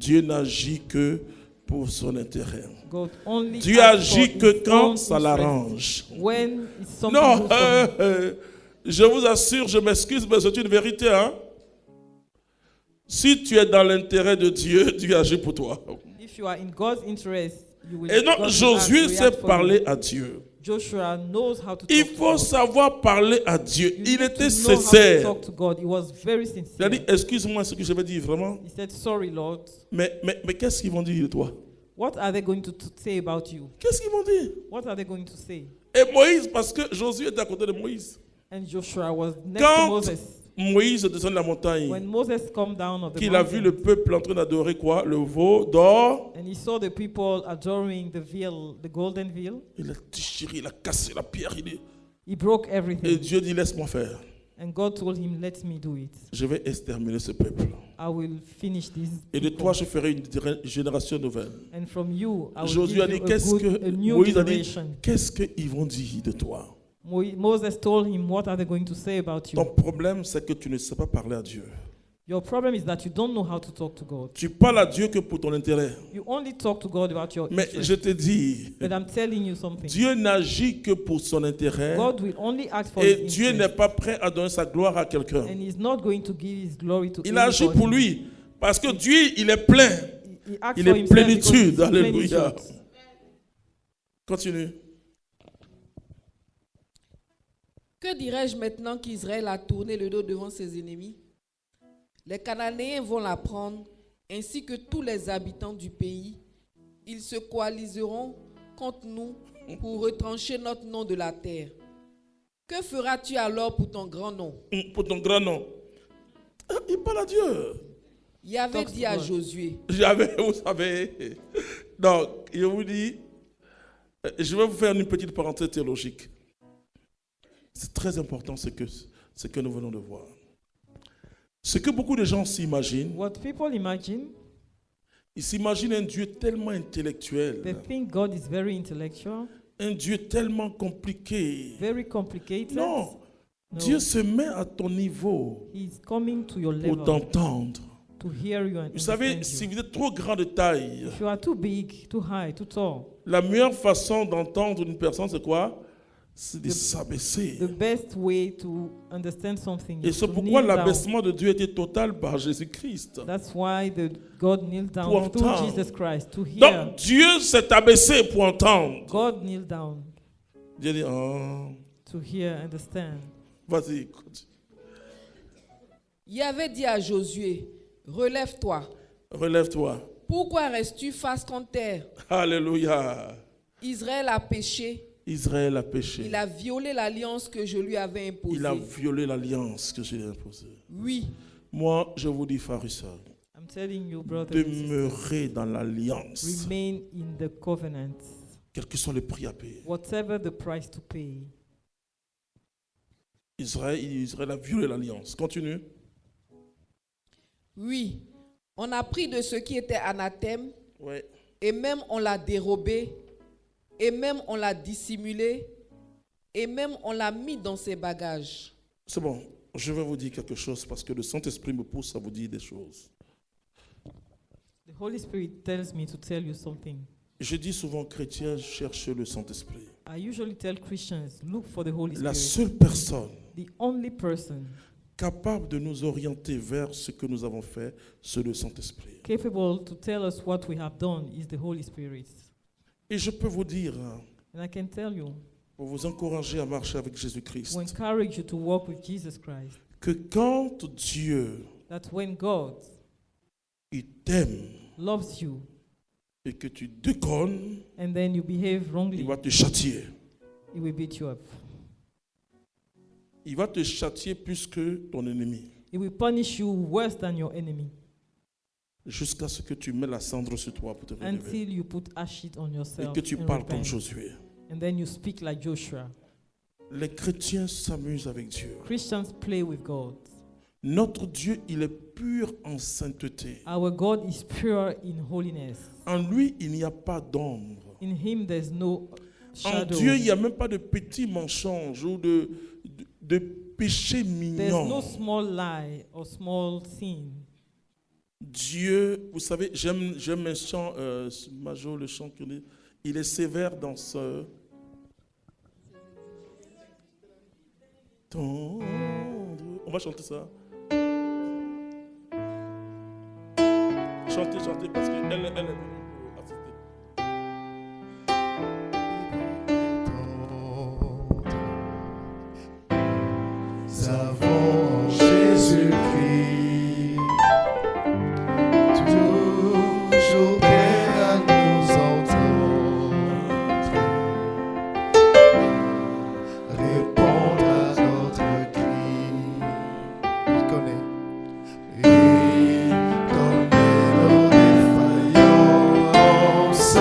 Dieu n'agit que pour son intérêt. God only Dieu acts for agit que his quand own ça interest. l'arrange. When it's something Non, good for him. je vous assure, je m'excuse, mais c'est une vérité. Hein? Si tu es dans l'intérêt de Dieu, Dieu agit pour toi. If you are in God's interest, you will. Et donc, God will Josué react sait for you. parler à Dieu. Joshua knows how to Il talk to faut God. savoir parler à Dieu. You Il need était to know how to sincère. talk to God. He was very Il a sincere. dit, excuse-moi ce que je vais dire, vraiment. He said, "Sorry, Lord. Mais qu'est-ce qu'ils vont dire de toi? What are they going to say about you? Qu'est-ce qu'ils vont dire? What are they going to say?" Et Moïse, parce que Josué était à côté de Moïse. And Joshua was next to Quand Moses. Moïse descend de la montagne, When Moses come down of the qu'il a vu mountain, le peuple en train d'adorer quoi? Le veau d'or. and he saw the people adoring the veil, the golden veil, Il a déchiré, il a cassé la pierre. he broke Et everything. Dieu dit, laisse-moi faire. And God told him, "Let me do it. Je vais exterminer ce peuple. I will finish this. Et de people. toi, je ferai une génération nouvelle. And from you, I will Josué a give dit, you qu'est-ce que a new Moïse a dit, generation." qu'est-ce qu'ils vont dire de toi? Moses told him, "What are they going to say about you?" Ton problème, c'est que tu ne sais pas parler à Dieu. Your problem is that you don't know how to talk to God. Tu parles à Dieu que pour ton intérêt. You only talk to God about your Mais interest. je te dis, But I'm telling you something. Dieu n'agit que pour son intérêt. God will only act for Et his Dieu n'est interest. pas prêt à donner sa gloire à quelqu'un. And he's not going to give his glory to Il agit anybody. pour lui. Parce que Dieu, il est plein. He acts Il for est himself because plénitude. he's Alléluia. plénitude. Continue. Que dirais-je maintenant qu'Israël a tourné le dos devant ses ennemis? Les Cananéens vont la prendre, ainsi que tous les habitants du pays. Ils se coaliseront contre nous pour retrancher notre nom de la terre. Que feras-tu alors pour ton grand nom? Pour ton grand nom. Il parle à Dieu. Yahvé dit à Josué. J'avais, vous savez. Donc, je vous dis, je vais vous faire une petite parenthèse théologique. C'est très important ce que nous venons de voir. Ce que beaucoup de gens s'imaginent, What people imagine, ils s'imaginent un Dieu tellement they intellectuel, think God is very intellectual, un Dieu tellement compliqué. very complicated. Non, No. Dieu se met à ton niveau He's coming to your pour level t'entendre. to hear you and Vous savez, understand si you. vous êtes trop grand de taille, If you are too big, too high, too tall, la meilleure façon d'entendre une personne, c'est quoi? C'est de s'abaisser. the best way to understand something Et is c'est to pourquoi kneel down. l'abaissement de Dieu était total par Jésus-Christ. That's why God kneeled Pour down through entendre. Jesus Christ to hear. Donc Dieu s'est abaissé pour entendre. God kneeled down Dieu dit, oh, to hear, understand. vas-y, écoute. Yahvé dit à Josué, relève-toi. Relève-toi. Pourquoi restes-tu face contre terre? Alléluia. Israël a péché. Israël a péché. Il a violé l'alliance que je lui avais imposée. Il a violé l'alliance que je lui ai imposée. Oui, Moi, je vous dis, frères et sœurs, I'm telling you, brothers and sisters, demeurez dans l'alliance. remain in the covenant, Quels que sont les prix à payer. whatever the price to pay. Israël a violé l'alliance. Continue. oui. On a pris de ce qui était anathème, Ouais. et même on l'a dérobé, et même on l'a dissimulé, et même on l'a mis dans ses bagages. C'est bon. Je vais vous dire quelque chose parce que le Saint-Esprit me pousse à vous dire des choses. The Holy Spirit tells me to tell you something. Je dis souvent, chrétiens, cherchez le Saint-Esprit. I usually tell Christians, look for the Holy La Spirit. seule personne The only person capable de nous orienter vers ce que nous avons fait, c'est le Saint-Esprit. capable to tell us what we have done is the Holy Spirit. Et je peux vous dire, And I can tell you, pour vous encourager à marcher avec Jésus-Christ, to encourage you to walk with Jesus Christ, que quand Dieu that when God il t'aime loves you et que tu déconnes, and then you behave il wrongly, va te châtier. He will beat you up. Il va te châtier plus que ton ennemi, He will punish you worse than your enemy jusqu'à ce que tu mets la cendre sur toi pour te relever. until you put ashes on Et yourself que tu and parles comme repent. Josué. And then you speak like Joshua. Les chrétiens s'amusent avec Dieu. Christians play with God. Notre Dieu, il est pur en sainteté. Our God is pure in holiness. En lui, il n'y a pas d'ombre. In Him there's no En shadow. Dieu, il n'y a même pas de petits mensonges ou de péché There's no mignon. small lie or small sin. Dieu, vous savez, j'aime un chant, Major, le chant qu'il dit, il est sévère dans ce... Tendre. On va chanter ça. Chantez, parce qu'elle est venue pour assister. Nous avons Jésus-Christ, toujours prêt à nous entendre, répondre à notre cri. Il connaît. Et donner nos défaillances,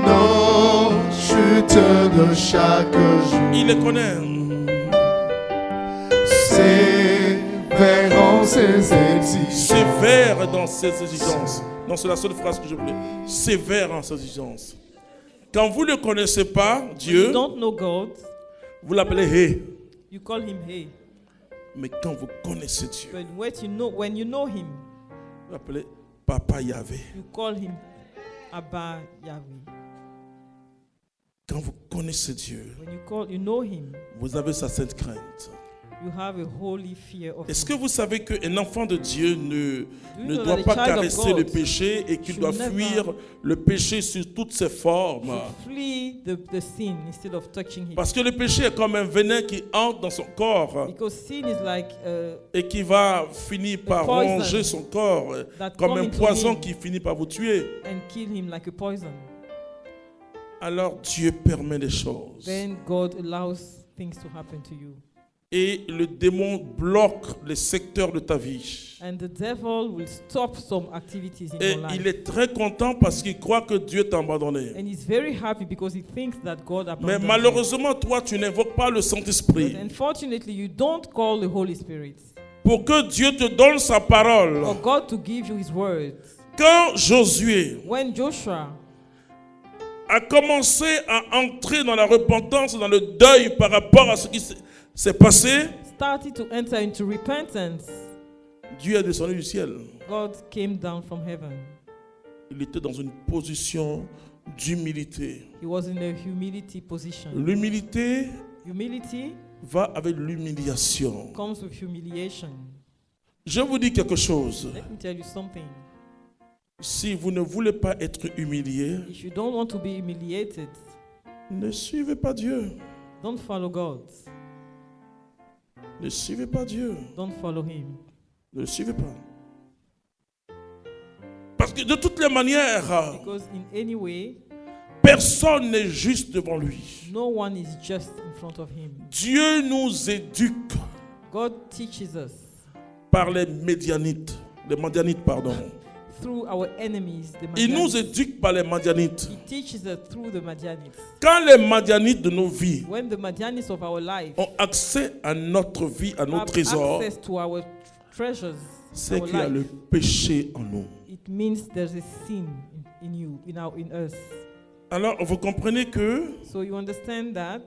nos chutes de chaque jour. Il les connaît. Sévère en ses exigences. Sévère dans ses exigences. Non, c'est la seule phrase que je voulais. Sévère en ses exigences. Quand vous ne connaissez pas Dieu, You don't know God, vous l'appelez Hé. you call him Hey. Mais quand vous connaissez Dieu, But when you know him, vous l'appelez Papa Yahvé. you call him Abba Yahweh. Quand vous connaissez Dieu, When you know him, vous avez sa sainte crainte. you have a holy fear of Est-ce him. que vous savez qu'un enfant de Dieu ne know doit that a pas child of caresser God le péché et qu'il should doit never fuir le péché sous toutes ses formes? Flee the sin instead of touching him. Parce que le péché est comme un venin qui entre dans son corps Because sin is like et qui va finir par poison ronger son corps that comme come un into poison him. qui finit par vous tuer. And kill him like a poison. Alors Dieu permet les choses. Then God allows things to happen to you. Et le démon bloque les secteurs de ta vie. And the devil will stop some activities in Et your life. il est très content parce qu'il croit que Dieu t'a abandonné. And he's very happy because he thinks that God Mais abandoned him. malheureusement, toi, tu n'invoques pas le But Saint-Esprit. unfortunately, you don't call the Holy Spirit Pour que Dieu te donne sa parole. or God to give you his word. Quand Josué When Joshua a commencé à entrer dans la repentance, dans le deuil par rapport à ce qui s'est passé, started to enter into repentance, Dieu est descendu du ciel. God came down from heaven. Il était dans une position d'humilité. He was in a humility position. L'humilité Humility va avec l'humiliation. comes with humiliation. Je vous dis quelque chose. Let me tell you something. Si vous ne voulez pas être humilié, If you don't want to be humiliated, ne suivez pas Dieu. don't follow God. Ne suivez pas Dieu. Don't follow him. Ne le suivez pas. Parce que de toutes les manières, Because in any way, personne n'est juste devant lui. no one is just in front of him. Dieu nous éduque God teaches us par les Madianites, pardon. through our enemies, the Il nous Madianites. éduque par les Madianites. He teaches us through the Madianites. Quand les Madianites de nos vies When the Madianites of our life ont accès à notre vie, à nos have trésors, access to our treasures, c'est our qu'il y a life, le péché en nous. it means there's a sin in you, in us. Alors, vous comprenez que So you understand that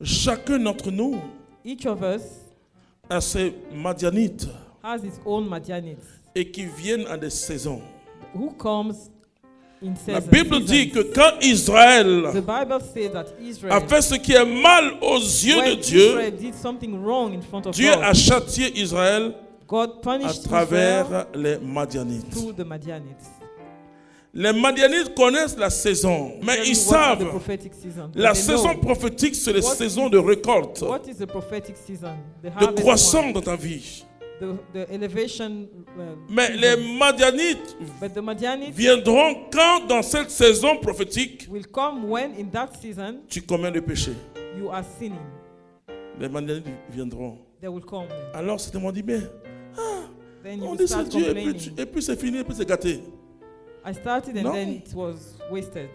chacun d'entre nous each of us a ses Madianites has his own Madianites et qui viennent à des saisons. who comes in La seasons. Bible dit que quand Israël The Bible says that a Israel, fait ce qui est mal aux yeux when de Dieu, Israel did something wrong in front of Dieu God, a châtié Israël God à punished Israel travers les Madianites. through the Madianites. Les Madianites connaissent la saison, mais Tell ils you what are the savent prophetic season. la They saison know prophétique, c'est les What saisons de récolte, what is the prophetic season? The de harvest croissance one, dans ta vie. the elevation. Mais season. les Madianites But the Madianites viendront quand dans cette saison prophétique, will come when in that season tu commets le péché. you are sinning. Les Madianites viendront. They will come. Alors certainement dit, mais Then you on will dit c'est start Dieu complaining. et puis c'est fini, et puis c'est gâté. I started and No. then it was wasted.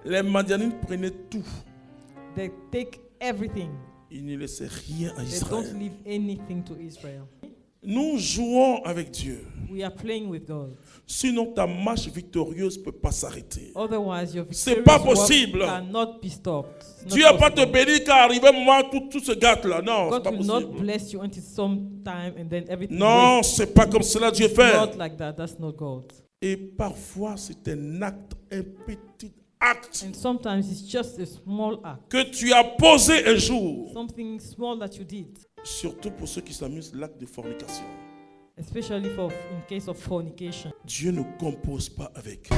Les Madianites prenaient tout. They take everything. Ils ne laissaient rien à They Israël. don't leave anything to Israel. Nous jouons avec Dieu. We are playing with God. Sinon, ta marche victorieuse ne peut pas s'arrêter. Otherwise, your C'est victorious pas work possible. cannot be stopped. It's Dieu not va pas te possible. bénir car arrivé un moment tout se gâte là. Non, c'est God pas will not possible. bless you until some time and then everything. Non, wastes. c'est pas comme cela Dieu It's fait. not like that. That's not God. Et parfois, c'est un acte, un petit acte And sometimes it's just a small act, que tu as posé un jour. something small that you did, Surtout pour ceux qui s'amusent, l'acte de fornication. especially for in case of fornication. Dieu ne compose pas avec.